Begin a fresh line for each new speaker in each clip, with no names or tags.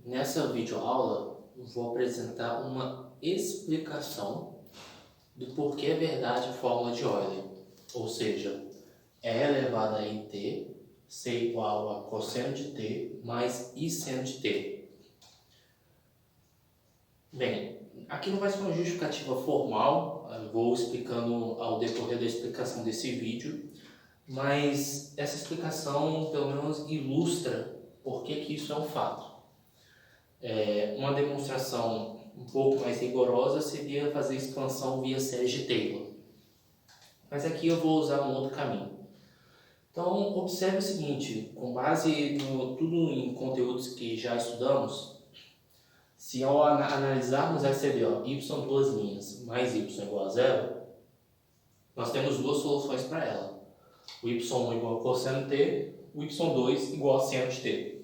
Nessa videoaula, eu vou apresentar uma explicação do porquê é verdade a fórmula de Euler, ou seja, E elevado a it ser igual a cosseno de t mais i seno de t. Bem, aqui não vai ser uma justificativa formal, eu vou explicando ao decorrer da explicação desse vídeo, mas essa explicação pelo menos ilustra por que isso é um fato. Uma demonstração um pouco mais rigorosa seria fazer expansão via série de Taylor. Mas aqui eu vou usar um outro caminho. Então, observe o seguinte, com base no tudo em conteúdos que já estudamos, se ao analisarmos a CDO y duas linhas mais y igual a zero, nós temos duas soluções para ela. O y1 igual a cosseno t, o y2 igual a seno de t.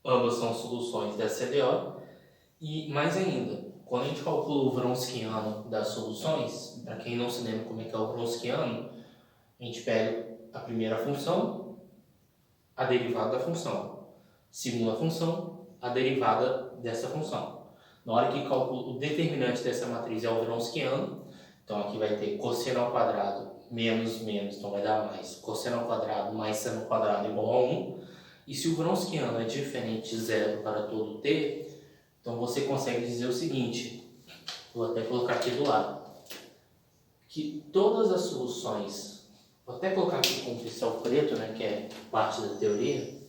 Ambas são soluções da CDO. E mais ainda, quando a gente calcula o Wronskiano das soluções, para quem não se lembra como é que é o Wronskiano, a gente pega a primeira função, a derivada da função. Segunda função, a derivada dessa função. Na hora que calcula o determinante dessa matriz é o Wronskiano, então aqui vai ter cosseno ao quadrado menos, então vai dar mais. Cosseno ao quadrado mais seno ao quadrado igual a 1. E se o Wronskiano é diferente de zero para todo t, então você consegue dizer o seguinte, vou até colocar aqui do lado, que todas as soluções, vou até colocar aqui com o pincel preto, né, que é parte da teoria,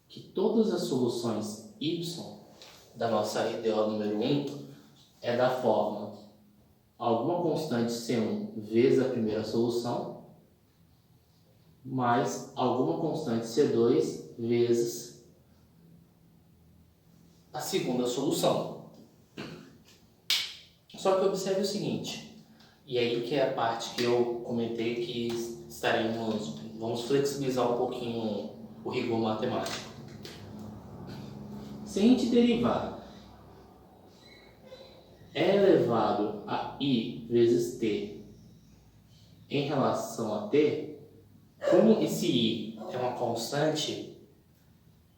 que todas as soluções y da nossa IDO número 1 é da forma alguma constante C1 vezes a primeira solução, mais alguma constante C2 vezes a segunda solução. Só que observe o seguinte, e aí que é a parte que eu comentei que vamos flexibilizar um pouquinho o rigor matemático. Se a gente derivar E elevado a I vezes T em relação a T, como esse I é uma constante,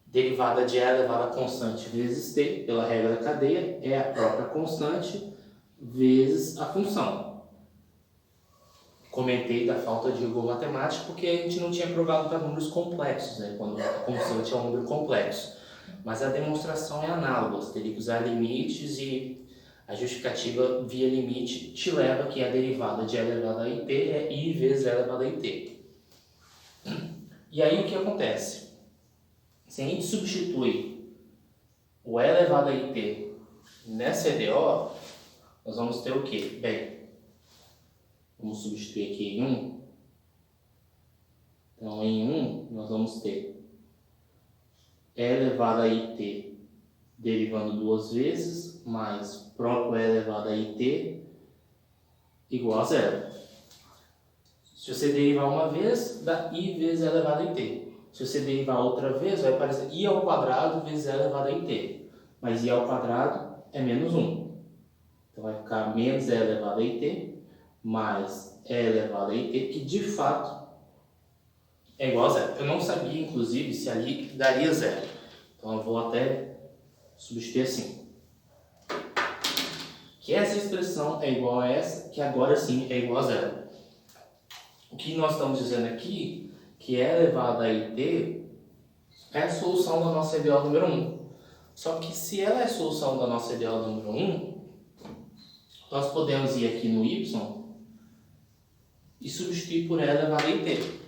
derivada de E elevado a constante vezes T, pela regra da cadeia, é a própria constante vezes a função. Comentei da falta de rigor matemático porque a gente não tinha provado para números complexos, né? Quando a constante é um número complexo. Mas a demonstração é análoga, você teria que usar limites e a justificativa via limite te leva que a derivada de E elevado a it é I vezes E elevado a it. E aí o que acontece? Se a gente substitui o E elevado a it nessa EDO, nós vamos ter o quê? Bem, vamos substituir aqui em 1. Então, em 1, nós vamos ter E elevado a it derivando duas vezes, mais o próprio E elevado a it igual a zero. Se você derivar uma vez, dá I vezes E elevado a it. Se você derivar outra vez, vai aparecer I ao quadrado vezes E elevado a it. Mas I ao quadrado é menos 1. Então vai ficar menos E elevado a it mais E elevado a it, que de fato é igual a zero. Eu não sabia, inclusive, se ali daria zero. Então eu vou até substituir assim. Que essa expressão é igual a essa, que agora sim é igual a zero. O que nós estamos dizendo aqui, que E elevado a it é a solução da nossa EDO número 1. Só que se ela é a solução da nossa EDO número 1, nós podemos ir aqui no y e substituir por E elevado a it.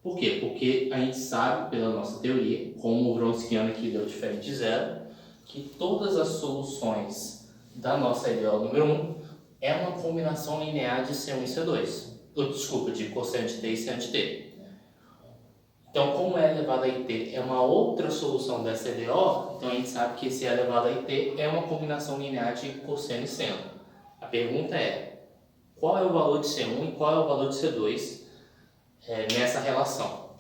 Por quê? Porque a gente sabe, pela nossa teoria, como o Wronskiano aqui deu diferente de zero, que todas as soluções da nossa EDO número 1 é uma combinação linear de C1 e C2. De cosseno de t e seno de t. Então, como E elevado a it é uma outra solução dessa EDO, então a gente sabe que esse E elevado a it é uma combinação linear de cosseno e seno. A pergunta é, qual é o valor de C1 e qual é o valor de C2 nessa relação?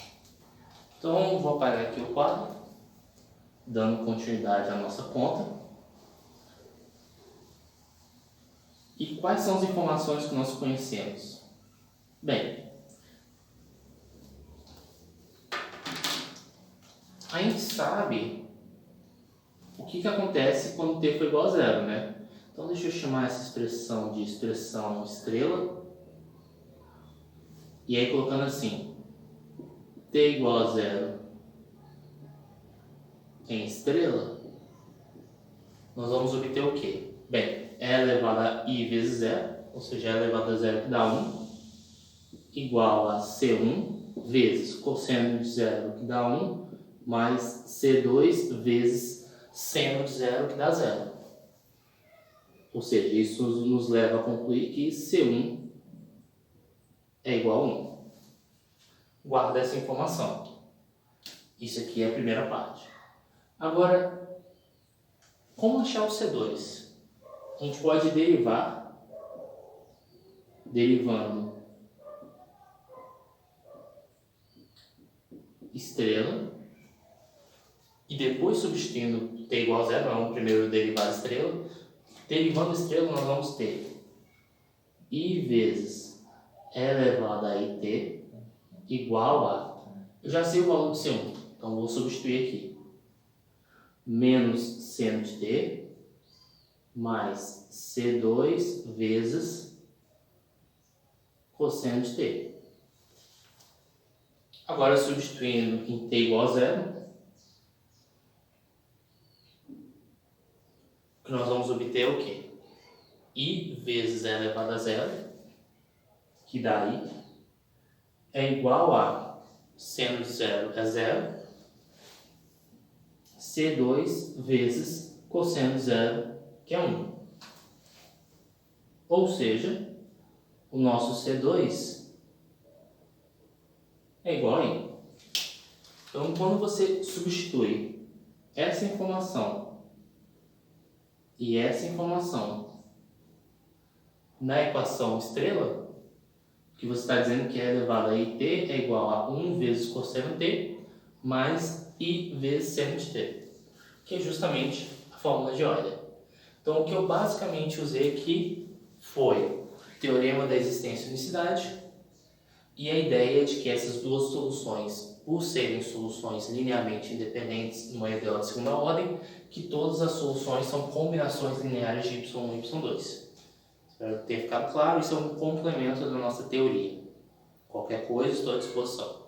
Então, vou apagar aqui o quadro, dando continuidade à nossa conta. E quais são as informações que nós conhecemos? Bem, a gente sabe o que acontece quando t for igual a zero, né? Então deixa eu chamar essa expressão de expressão estrela. E aí colocando assim, t igual a zero em estrela, nós vamos obter o quê? Bem, e elevado a i vezes zero, ou seja, e elevado a zero que dá 1, igual a C1 vezes cosseno de zero que dá 1, mais C2 vezes seno de zero que dá zero. Ou seja, isso nos leva a concluir que C1 é igual a 1. Guarda essa informação. Isso aqui é a primeira parte. Agora, como achar o C2? A gente pode derivar, derivando estrela, e depois substituindo t igual a zero, vamos primeiro derivar estrela. Derivando estrela, nós vamos ter i vezes e elevado a it igual a... Eu já sei o valor de C1, então vou substituir aqui. Menos seno de t mais C2 vezes cosseno de t. Agora, substituindo em t igual a zero, que nós vamos obter é o quê? I vezes e elevado a zero, que dá i, é igual a seno de zero é zero, C2 vezes cosseno de zero, que é 1. Ou seja, o nosso C2 é igual a i. Então, quando você substitui essa informação e essa informação na equação estrela, que você está dizendo que e elevado a it é igual a 1 vezes cosseno t mais i vezes seno de t, que é justamente a fórmula de Euler. Então, o que eu basicamente usei aqui foi o teorema da existência e unicidade e a ideia de que essas duas soluções, por serem soluções linearmente independentes numa EDO de segunda ordem, que todas as soluções são combinações lineares de y1 e y2. Espero ter ficado claro, isso é um complemento da nossa teoria. Qualquer coisa, estou à disposição.